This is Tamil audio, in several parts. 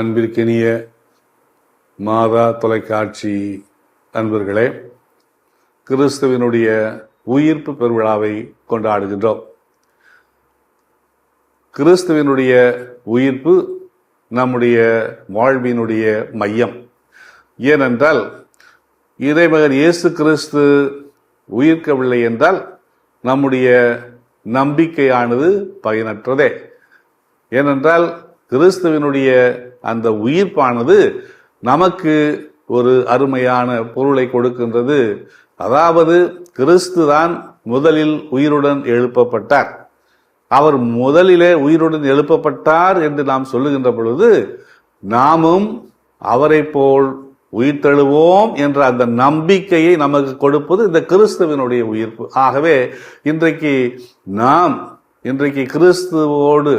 அன்பிற்கினிய மாதா தொலைக்காட்சி அன்பர்களே, கிறிஸ்துவினுடைய உயிர்ப்பு பெருவிழாவை கொண்டாடுகின்றோம். கிறிஸ்துவினுடைய உயிர்ப்பு நம்முடைய வாழ்வினுடைய மையம். ஏனென்றால் இறைமகன் இயேசு கிறிஸ்து உயிர்க்கவில்லை என்றால் நம்முடைய நம்பிக்கையானது பயனற்றதே. ஏனென்றால் கிறிஸ்துவினுடைய அந்த உயிர்ப்பானது நமக்கு ஒரு அருமையான பொருளை கொடுக்கின்றது. அதாவது கிறிஸ்து தான் முதலில் உயிருடன் எழுப்பப்பட்டார். அவர் முதலிலே உயிருடன் எழுப்பப்பட்டார் என்று நாம் சொல்லுகின்ற பொழுது நாமும் அவரை போல் உயிர்த்தெழுவோம் என்ற அந்த நம்பிக்கையை நமக்கு கொடுப்பது இந்த கிறிஸ்துவினுடைய உயிர்ப்பு. ஆகவே இன்றைக்கு கிறிஸ்துவோடு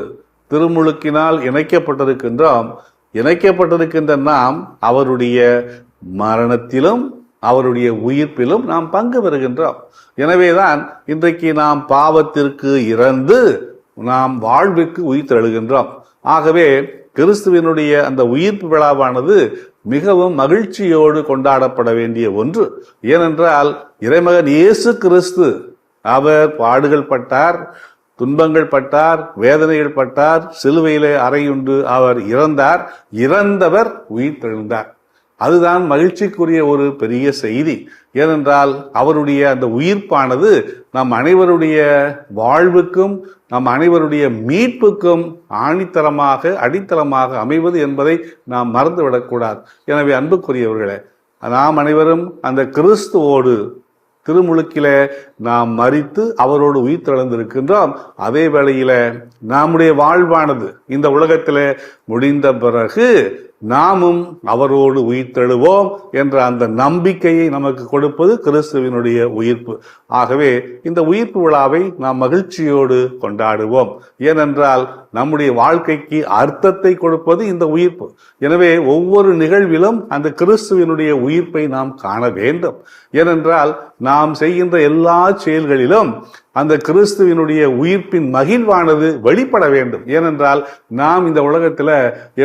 திருமுழுக்கினால் இணைக்கப்பட்டிருக்கின்றோம். இணைக்கப்பட்டிருக்கின்ற நாம் அவருடைய மரணத்திலும் அவருடைய உயிர்ப்பிலும் நாம் பங்கு பெறுகின்றோம். எனவேதான் இன்றைக்கு நாம் பாவத்திற்கு இறந்து நாம் வாழ்விற்கு உயிர்த்தெழுகின்றோம். ஆகவே கிறிஸ்துவினுடைய அந்த உயிர்ப்பு விழாவானது மிகவும் மகிழ்ச்சியோடு கொண்டாடப்பட வேண்டிய ஒன்று. ஏனென்றால் இறைமகன் இயேசு கிறிஸ்து அவர் பாடுகள் பட்டார், துன்பங்கள் பட்டார், வேதனைகள் பட்டார், சிலுவையிலே அறையுண்டு அவர் இறந்தார். இறந்தவர் உயிர்த்தெழுந்தார். அதுதான் மகிழ்ச்சிக்குரிய ஒரு பெரிய செய்தி. ஏனென்றால் அவருடைய அந்த உயிர்ப்பானது நம் அனைவருடைய வாழ்வுக்கும் நம் அனைவருடைய மீட்புக்கும் அடித்தளமாக அமைவது என்பதை நாம் மறந்துவிடக்கூடாது. எனவே அன்புக்குரியவர்களே, நாம் அனைவரும் அந்த கிறிஸ்துவோடு திருமுழுக்கிலே நாம் மரித்து அவரோடு உயிர்த்தெழுந்திருக்கின்றோம். அதே வேளையில நம்முடைய வாழ்வானது இந்த உலகத்திலே முடிந்த பிறகு நாமும் அவரோடு உயிர்த்தெழுவோம் என்ற அந்த நம்பிக்கையை நமக்கு கொடுப்பது கிறிஸ்துவினுடைய உயிர்ப்பு. ஆகவே இந்த உயிர்ப்பு விழாவை நாம் மகிழ்ச்சியோடு கொண்டாடுவோம். ஏனென்றால் நம்முடைய வாழ்க்கைக்கு அர்த்தத்தை கொடுப்பது இந்த உயிர்ப்பு. எனவே ஒவ்வொரு நிகழ்விலும் அந்த கிறிஸ்துவினுடைய உயிர்ப்பை நாம் காண வேண்டும். ஏனென்றால் நாம் செய்கின்ற எல்லா செயல்களிலும் அந்த கிறிஸ்துவினுடைய உயிர்ப்பின் மகிழ்வானது வெளிப்பட வேண்டும். ஏனென்றால் நாம் இந்த உலகத்தில்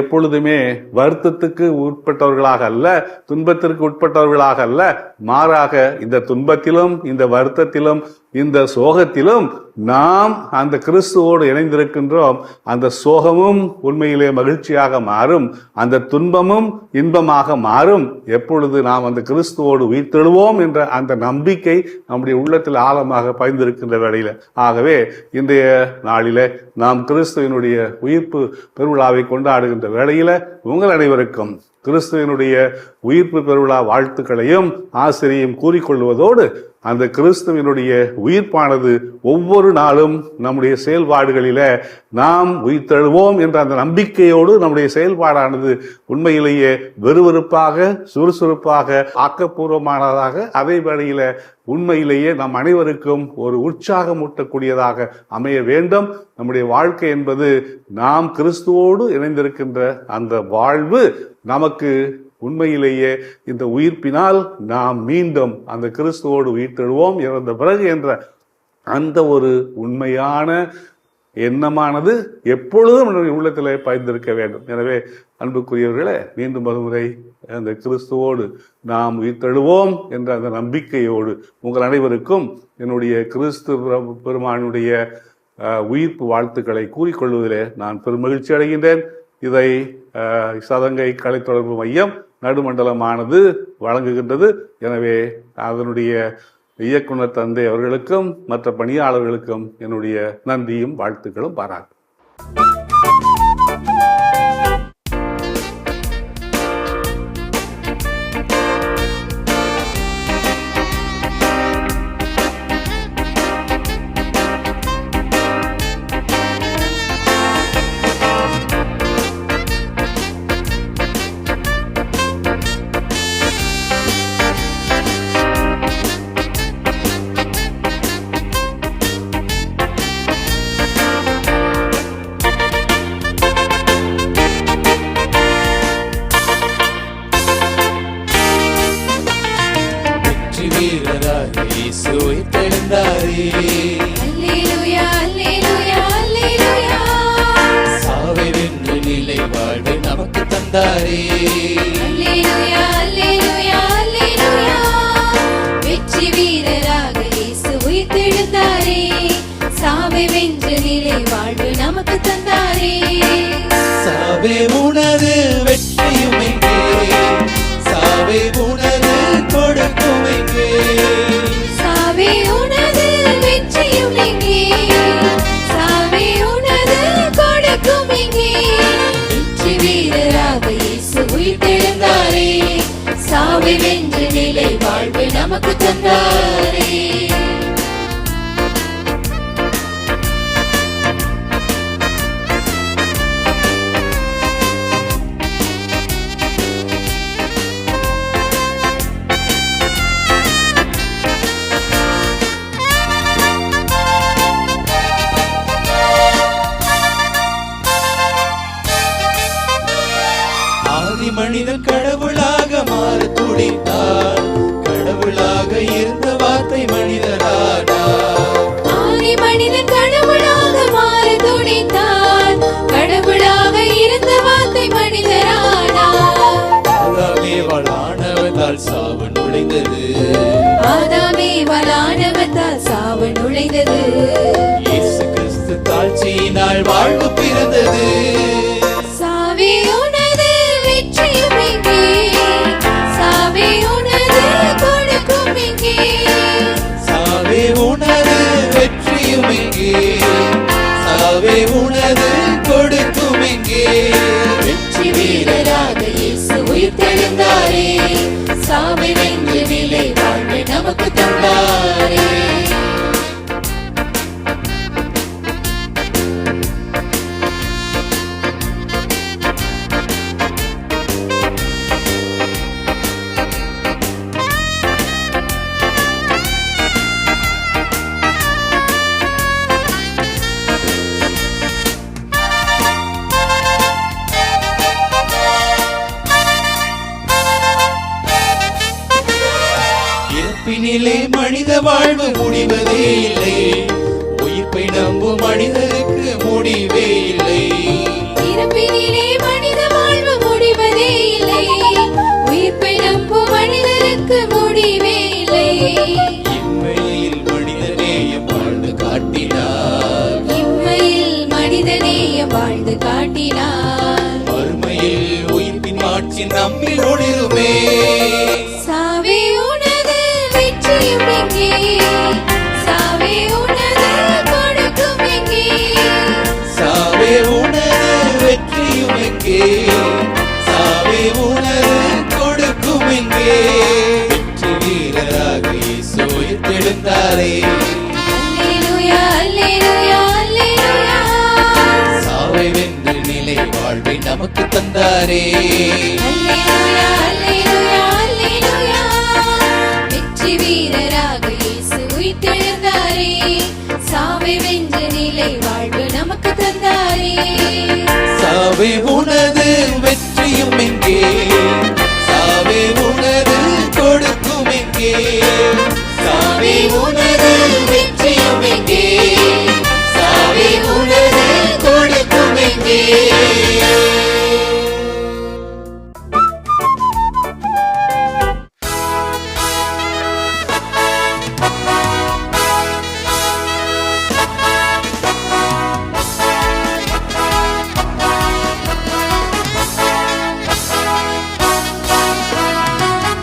எப்பொழுதுமே வருத்தத்துக்கு உட்பட்டவர்களாக அல்ல, துன்பத்திற்கு உட்பட்டவர்களாக அல்ல, மாறாக இந்த துன்பத்திலும் இந்த வருத்தத்திலும் இந்த சோகத்திலும் நாம் அந்த கிறிஸ்துவோடு இணைந்திருக்கின்றோம். அந்த சோகமும் உண்மையிலே மகிழ்ச்சியாக மாறும், அந்த துன்பமும் இன்பமாக மாறும் எப்பொழுது நாம் அந்த கிறிஸ்துவோடு உயிர்த்தெழுவோம் என்ற அந்த நம்பிக்கை நம்முடைய உள்ளத்தில் ஆழமாக பாய்ந்திருக்கின்ற வேளையில. ஆகவே இன்றைய நாளில நாம் கிறிஸ்துவினுடைய உயிர்ப்பு பெருவிழாவை கொண்டாடுகின்ற வேளையில உங்கள் அனைவருக்கும் கிறிஸ்துவினுடைய உயிர்ப்பு பெருவிழா வாழ்த்துக்களையும் ஆசிரியையும் கூறிக்கொள்வதோடு அந்த கிறிஸ்துவினுடைய உயிர்ப்பானது ஒவ்வொரு நாளும் நம்முடைய செயல்பாடுகளில நாம் உயிர்த்தெழுவோம் என்ற அந்த நம்பிக்கையோடு நம்முடைய செயல்பாடானது உண்மையிலேயே வெறுவெறுப்பாக சுறுசுறுப்பாக ஆக்கப்பூர்வமானதாக அதே வேளையில உண்மையிலேயே நம் அனைவருக்கும் ஒரு உற்சாகமூட்டக்கூடியதாக அமைய வேண்டும். நம்முடைய வாழ்க்கை என்பது நாம் கிறிஸ்துவோடு இணைந்திருக்கின்ற அந்த வாழ்வு நமக்கு உண்மையிலேயே இந்த உயிர்ப்பினால் நாம் மீண்டும் அந்த கிறிஸ்துவோடு உயிர்த்தெழுவோம் இறந்த பிறகு என்ற அந்த ஒரு உண்மையான எண்ணமானது எப்பொழுதும் நம்முடைய உள்ளத்திலே பாய்ந்திருக்க வேண்டும். எனவே அன்புக்குரியவர்களே, மீண்டும் ஒருமுறை அந்த கிறிஸ்துவோடு நாம் உயிர்த்தெழுவோம் என்ற அந்த நம்பிக்கையோடு உங்கள் அனைவருக்கும் என்னுடைய கிறிஸ்து பெருமானுடைய உயிர்ப்பு வாழ்த்துக்களை கூறிக்கொள்வதிலே நான் பெருமகிழ்ச்சி அடைகின்றேன். இதை சதங்கை கலை தொடர்பு மையம் நடுமண்டலமானது வழங்குகின்றது. எனவே அதனுடைய இயக்குனர் தந்தை அவர்களுக்கும் மற்ற பணியாளர்களுக்கும் என்னுடைய நன்றியும் வாழ்த்துக்களும் பாராட்டு. சாவை வென்று நிலை வாழ்வை நமக்கு தந்த தந்தாரே. அல்லேலூயா அல்லேலூயா அல்லேலூயா, வெற்றி வீரராக இயேசு உயிர்த்தெழுந்தாரே, சாவை வென்ற நிலை வாழ்வு நமக்கு தந்தாரே. சாவே உனது வெற்றியும் எங்கே, சாவே உனது கொடுக்கும் எங்கே, சாவே உனது வெற்றியும் எங்கே, சாவே உனது கொடுக்கும் எங்கே, வெற்றி வீரராக இயேசு உயிர்த்தெழுந்தாரே, சாவை வென்ற நிலை வாழ்வு நமக்கு தந்தாரே. மனிதன் கடவுளாக மாற துடித்தார், கடவுளாக இருந்த வார்த்தை மனிதனானார். ஆதி மனிதன் கடவுளாக மாற துடித்தார், கடவுளாக இருந்த வார்த்தை மனிதரானார். ஆதாமேவால் ஆணவத்தால் சாவு நுழைந்தது, ஆதாமேவால் ஆணவத்தால் சாவு நுழைந்தது, இயேசு கிறிஸ்து தாழ்ச்சியினால் வாழ்வு பிறந்தது. சாவே உனது வெற்றியும் எங்கே, சாவே உனது கொடுக்கும் எங்கே, சாவே உனது வெற்றியும் எங்கே, சாவே உனது கொடுக்கும் எங்கே, வெற்றி வீரராக இயேசு உயிர்த்தெழுந்தாரே, சாவை வென்ற நிலை வாழ்வு நமக்கு தந்தாரே. இறப்பினிலே மனித வாழ்வு முடிவதே இல்லை, உயிர்ப்பை நம்பும் மனிதருக்கு முடிவே இல்லை. இறப்பினிலே மனித வாழ்வு முடிவதே இல்லை, உயிர்ப்பை நம்பும் மனிதருக்கு முடிவே இல்லை. இம்மையில் மனிதநேயம் வாழ்ந்து காட்டினார், இம்மையில் மனிதநேயம் வாழ்ந்து காட்டினார், மறுமையில் உயிர்ப்பின் மாட்சி நம்மில் ஒளிருமே. சாவே உனது வெற்றியும் எங்கே, சாவே உனது கொடுக்கும் எங்கே, சாவே உனது வெற்றியும் எங்கே, சாவே உனது கொடுக்கும் எங்கே, வெற்றி வீரராக இயேசு உயிர்த்தெழுந்தாரே. அல்லேலூயா அல்லேலூயா அல்லேலூயா, சாவை வென்ற நிலை வாழ்வை நமக்கு தந்தாரே. அல்லேலூயா அல்லேலூயா அல்லேலூயா, வெற்றி வீரராக இயேசு உயிர்த்தெழுந்தாரே, சாவை வென்ற நிலை வாழ்வு நமக்கு தந்தாரே. சாவே உனது வெற்றியும் எங்கே, சாவே உனது கொடுக்கும் எங்கே, சாவே உனது வெற்றியும் எங்கே, சாவே உனது கொடுக்கும் எங்கே.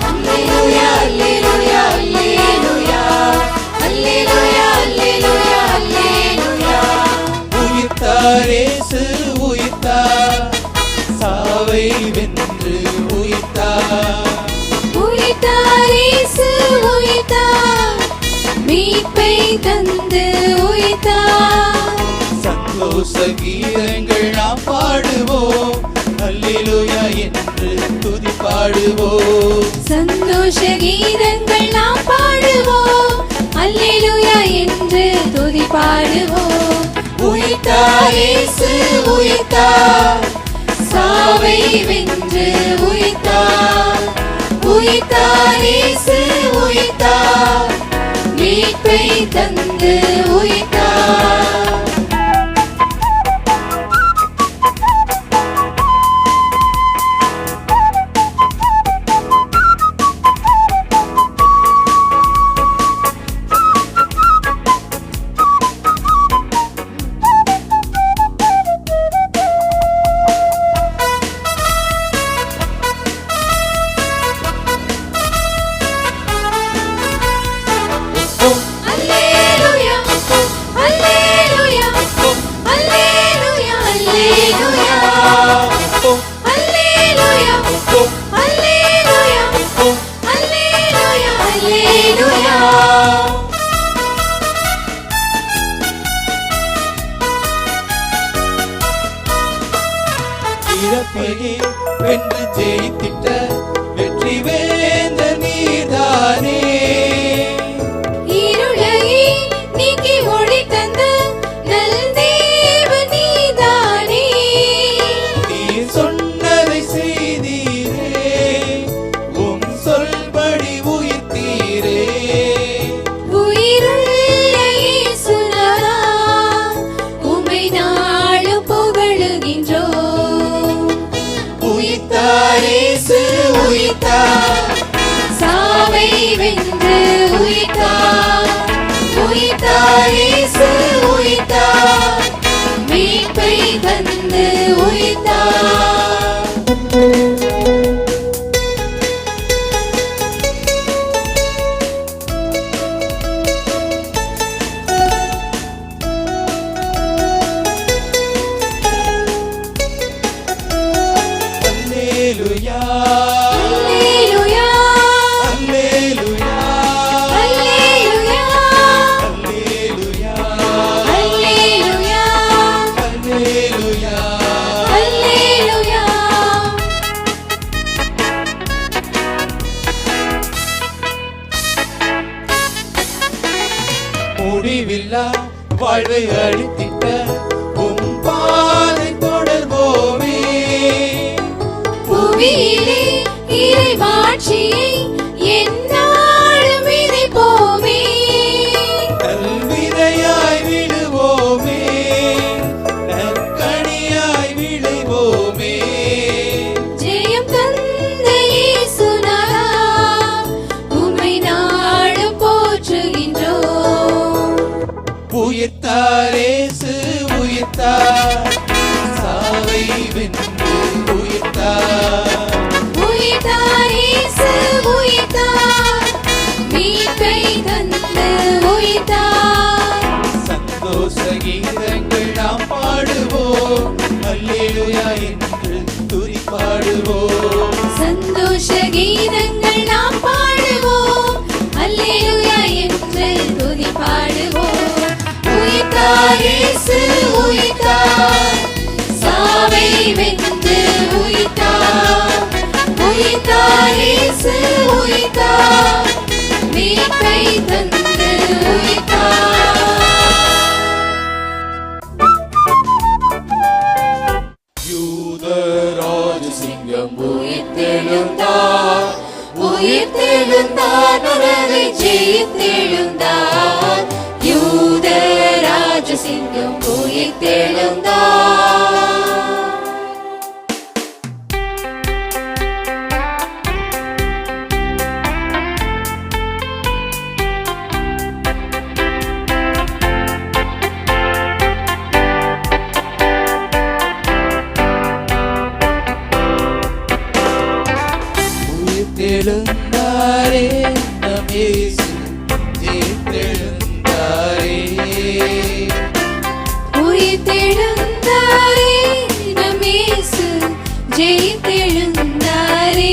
அல்லேலூயா அல்லேலூயா அல்லேலூயா, அல்லேலூயா அல்லேலூயா அல்லேலூயா, உயிர்த்தார் இயேசு உயிர்த்தார், சாவை வென்று உயிர்த்தார். உயிர்த்தார் இயேசு உயிர்த்தார், மீட்பை தந்து உயிர்த்தார். சந்தோஷ கீதங்கள் நாம் பாடுவோம், அல்லேலூயா என்று துதி பாடுவோம். சந்தோஷ கீதங்கள் நாம் பாடுவோம், அல்லேலூயா என்று துதி பாடுவோம். உயிர்த்தார் இயேசு உயிர்த்தார், சாவை வென்று உயிர்த்தார். உயிர்த்தார் இயேசு உயிர்த்தார், மீட்பை தந்து உயிர்த்தார். உயிர்த்தார், உயிர்த்தார், இயேசு உயிர்த்தார், மீட்பை தந்து உயிர்த்தார். அல்லேலூயா அல்லேலூயா, அல்லேலூயா அல்லேலூயா, அல்லேலூயா அல்லேலூயா, அல்லேலூயா அல்லேலூயா. முடிவில்லா வாழ்வை அழித்திட்ட உம் பாதை தொடர்வோமே. புவியிலே இறைமாட்சியை எந்நாளும் விதைப்போமே. நல்விதையாய் விடுவோமே, நற்கனியாய் விளைவோமே. ஜெயம் தந்த இயேசுநாதா, உம்மை நாளும் போற்றுகின்றோம். உயிர்த்தார் இயேசு உயிர்த்தார், சாவை வென்று உயிர்த்தார். உயிர்த்தார், இயேசு உயிர்த்தார், மீட்பை தந்து உயிர்த்தார். சந்தோஷ கீதங்கள் நாம் பாடுவோம், அல்லேலூயா என்று துதிப்பாடுவோம். சந்தோஷ கீதங்கள் நாம் பாடுவோம், அல்லேலூயா என்று துதி பாடுவோம். உயிர்த்தார், இயேசு உயிர்த்தார், சாவை வென்று உயிர்த்தார். உயிர்த்தார், இயேசு உயிர்த்தார், மீட்பை தந்து உயிர்த்தார். யூதராஜ சிங்கம் உயிர்த்தெழுந்தார், உயிர்த்தெழுந்தார், நரகை ஜெயித்தெழுந்தார். யூத ராஜசிங்கம் உயிர்த்தெழுந்தார். உயிர்த்தெழுந்தாரே நம் இயேசு ஜெயித்தெழுந்தாரே. உயிர்த்தெழுந்தாரே, நம் இயேசு ஜெயித்தெழுந்தாரே.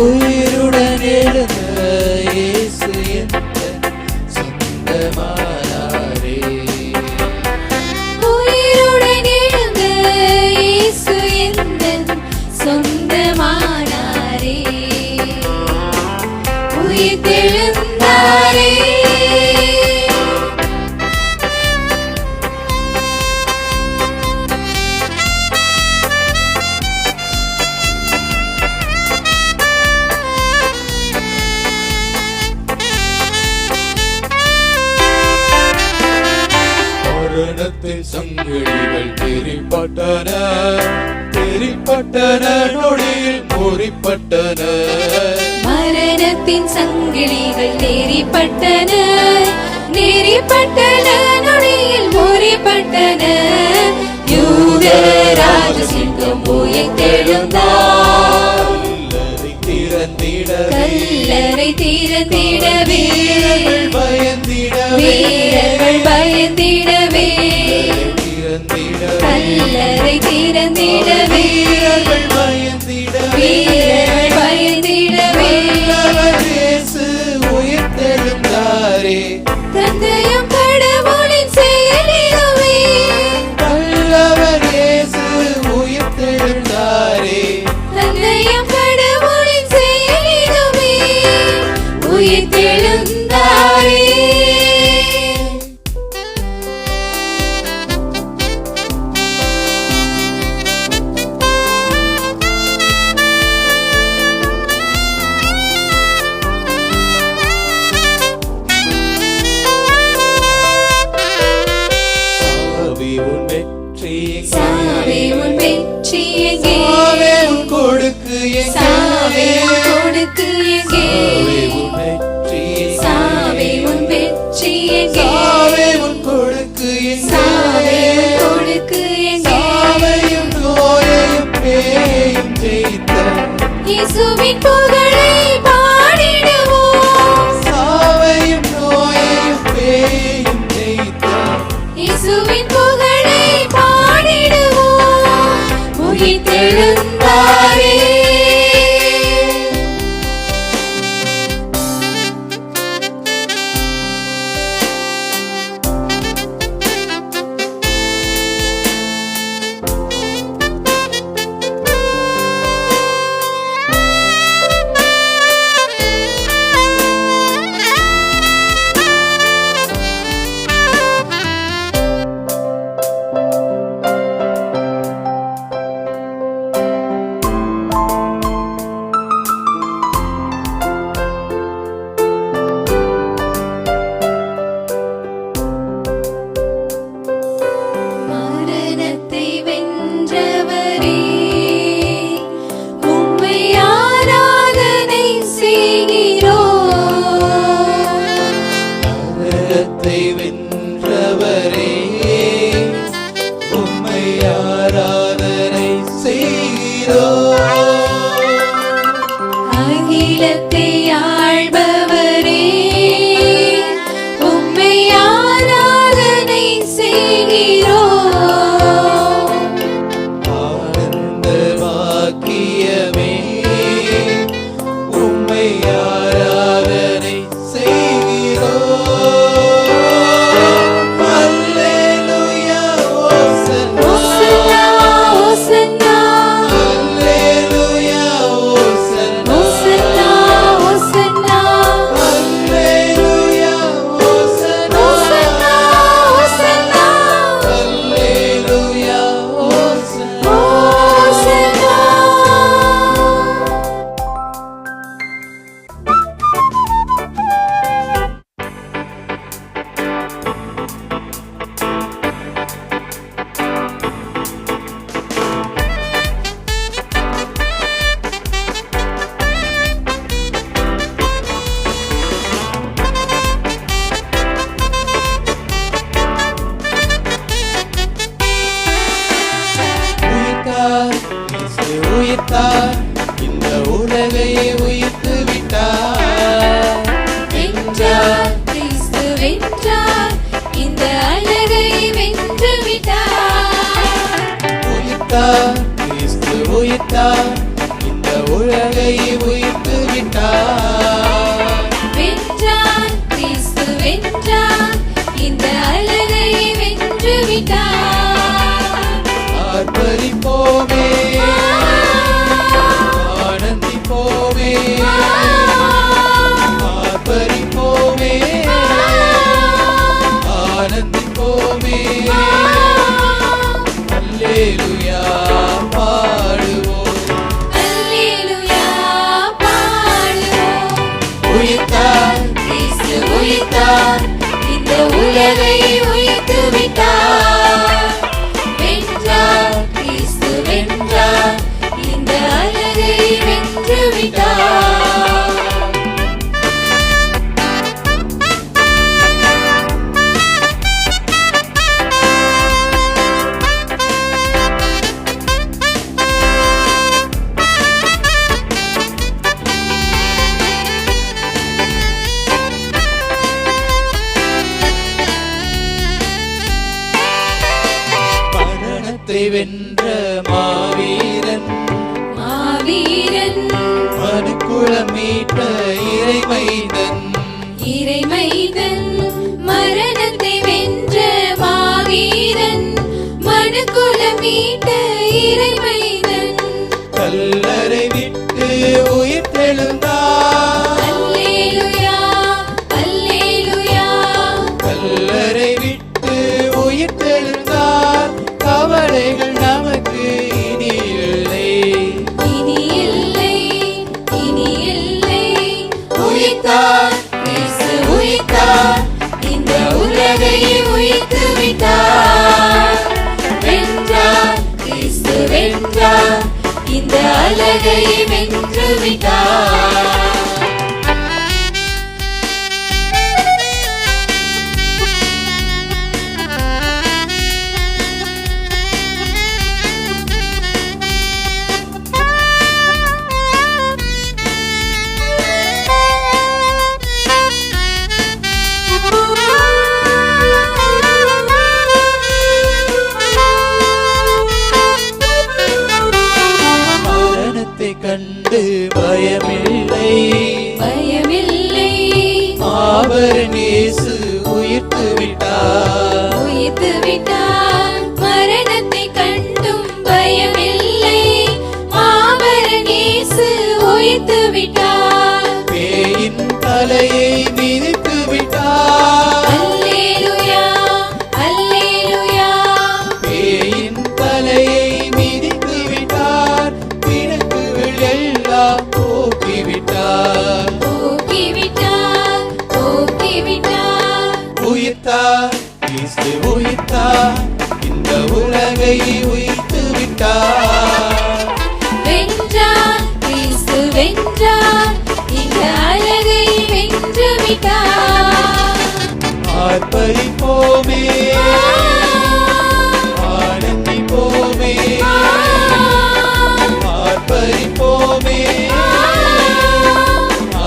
உயிருடன் எழுந்த இயேசு எந்தன் சொந்தமானாரே. உயிருடன் எழுந்த இயேசு எந்தன் சொந்தமானாரே. உயிர்த்தெழுந்தாரே. மரணத்தின் சங்கிலிகள் தெரிப்பட்டன, தெரிப்பட்டன நொடியில் முறிப்பட்டன. மரணத்தின் சங்கிலிகள் நெறிப்பட்டன, நெறிப்பட்டன நொடியில் முறிப்பட்டன. யூத ராஜசிங்கம் உயிர்த்தெழுந்தார். கல்லறை திறந்திடவே, கல்லறை திறந்திடவே, வீரர்கள் பயந்திடவே, வீரர்கள் பயந்திடவே, திறந்திடவே, கல்லறை திறந்திடவே, வீரர்கள் பயந்திடவே. வீரர்கள் பயந்திடவே. வல்லவர் இயேசு உயிர்த்தெழுந்தாரே. தந்தையும் கடவுளின் செயலிதுவே, வல்லவர் இயேசு உயிர்த்தெழுந்தாரே. தந்தையும் கடவுளின் செயலிதுவே, உயிர்த்தெழுந்தாரே. சாவி உன் வெற்றி எங்கே? சாவே உன் வெற்றி எங்கே? சாவே உன் கொடுக்கு எங்கே? சாவே உன் கொடுக்கு எங்கே? சாவே உன் வெற்றி உயிர்த்தார், கிறிஸ்து உயிர்த்தார், இந்த உலகை உயிர்த்து விட்டார். வென்றார் கிறிஸ்து வென்றார், இந்த அழகை வென்று விட்டார். ஆர்ப்பரிப்போமே, ஆனந்திப்போமே, ஆர்ப்பரிப்போமே, ஆனந்திப்போமே. அல்லேலூயா பாடுவோம், அல்லேலூயா பாடுவோம். உயிர்த்தார், கிறிஸ்து உயிர்த்தார், இந்த உலகை உயிர்த்து விட்டார். வென்றார் கிறிஸ்து வென்றார், இந்த அழகை வென்று விட்டார். மரணத்தை வென்ற மாவீரன், மாவீரன் மனுக்குலம் மீட்ட இறைமைந்தன், இறைமைதன், மரணத்தை வென்ற மாவீரன், மனுக்குலம் மீட்ட இறைமைதன். கல்லறை விட்டு உயிர்த்தெழுந்தார், அல்லேலூயா அல்லேலூயா, கல்லறை விட்டு உயிர்த்தெழுந்தார். கவலைகள் நமக்கு இனி இல்லை, இனி இல்லை இனி இல்லை. உயிர்த்தார், கிறிஸ்து உயிர்த்தார், இந்த உலகை உயிர்த்து விட்டார். வென்றார் கிறிஸ்து வென்றார், இந்த அழகை வென்று விட்டார். மரணத்தை கண்டு பயமில்லை, பயமில்லை, மாபெரும் இயேசு உயிர்த்து விட்டார். உயிர்த்து விட்டார். மரணத்தை கண்டும் பயமில்லை, மாபெரும் இயேசு உயிர்த்து விட்டார். பேயின் தலையை மிதித்து விட்டார், அல்லேலூயா அல்லேலூயா, பேயின் தலையை மிதித்து விட்டார். பிணக்குகள் எல்லாம் போக்கிவிட்டார், போக்கிவிட்டார் போக்கிவிட்டார். உயிர்த்தார், கிறிஸ்து உயிர்த்தார், இந்த உலகை உயிர்த்து விட்டார். வென்றார் கிறிஸ்து வென்றார், இந்த அழகை வென்று விட்டார். ஆர்ப்பரிப்போமே, ஆனந்திப்போமே, ஆர்ப்பரிப்போமே,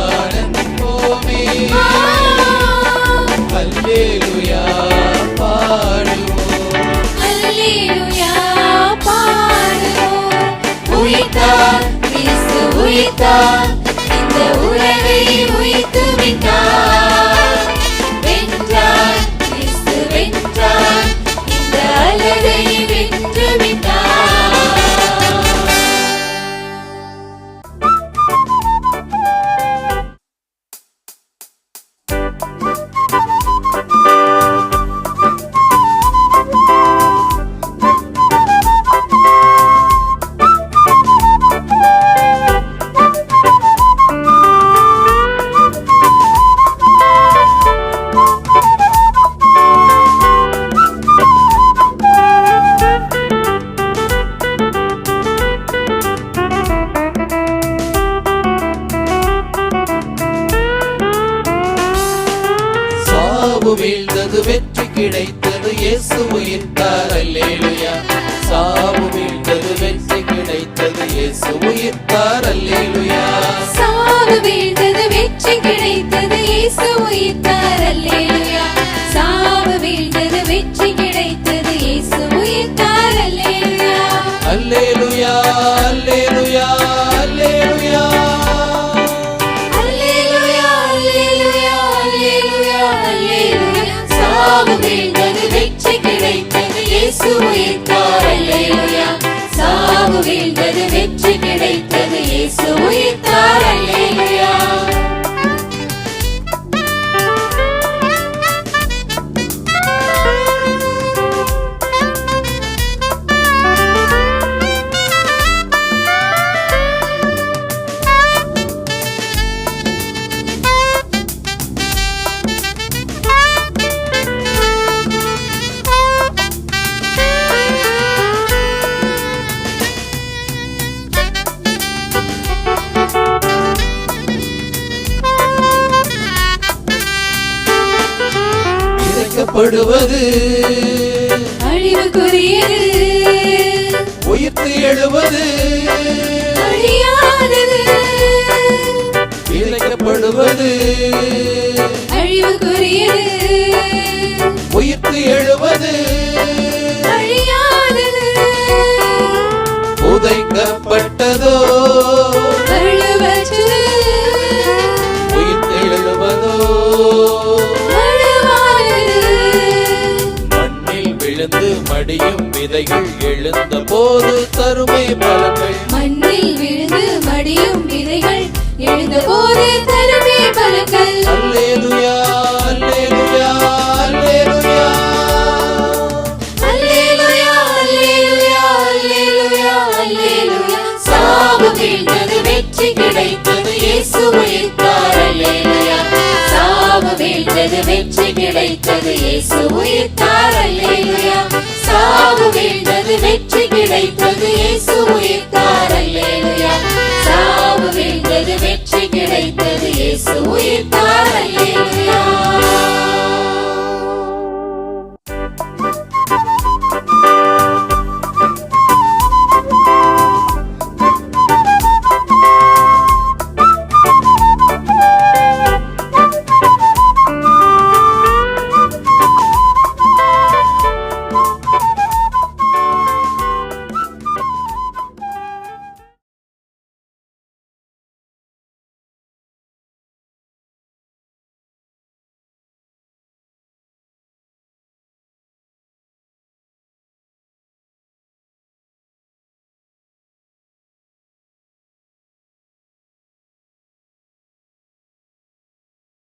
ஆனந்திப்போமே. அல்லேலூயா பாடுவோம், அல்லேலூயா பாடுவோம். உயிர்த்தார் கிறிஸ்து உயிர்த்தார், இந்த உலகை உயிர்த்து விட்டார். வென்றார் கிறிஸ்து வென்றார், இந்த அழகை வென்று விட்டார். வீழ்ந்தது வெற்றி கிடைத்தது, இயேசு உயிர்த்தார். அல்லேலூயா. சாவு வீழ்ந்தது வெற்றி கிடைத்தது, இயேசு உயிர்த்தார். அல்லேலூயா. சாவு வீழ்ந்தது வெற்றி கிடைத்தது, இயேசு உயிர்த்தார். அல்லேலூயா. சாவு வீழ்ந்தது வெற்றி கிடைத்தது, இயேசு உயிர்த்தார். அல்லேலூயா. இயேசு உயிர்த்தார் அல்லேலூயா சாவு வீழ்ந்தது வெற்றி கிடைத்தது இயேசு உயிர்த்தார் அல்லேலூயா விதைக்கப்படுவது அழிவுக்குரியது உயிர்த்து எழுவது அழியாதது விதைக்கப்படுவது அழிவுக்குரியது உயிர்த்து எழுவது அழியாதது புதைக்கப்பட்டதோ வலுவற்றது உயிர்த்து எழுவதோ வலுவானது மண்ணில் விழுந்து மடியும் விதைகள் எழுந்த போது தருமே பலங்கள் மண்ணில் விழுந்து மடியும் விதைகள் எழுந்தபோது தருமே பலங்கள் அல்லேலூயா அல்லேலூயா அல்லேலூயா அல்லேலூயா அல்லேலூயா அல்லேலூயா அல்லேலூயா சாவு வீழ்ந்தது வெற்றி கிடைத்தது இயேசு உயிர்த்தார் அல்லேலூயா சாவு வீழ்ந்தது வெற்றி கிடைத்தது இயேசு உயிர்த்தார் அல்லேலூயா சாவு வீழ்ந்தது வெற்றி கிடைத்தது இயேசு உயிர்த்தார் அல்லேலூயா சாவு வீழ்ந்தது வெற்றி கிடைத்தது இயேசு உயிர்த்தார் அல்லேலூயா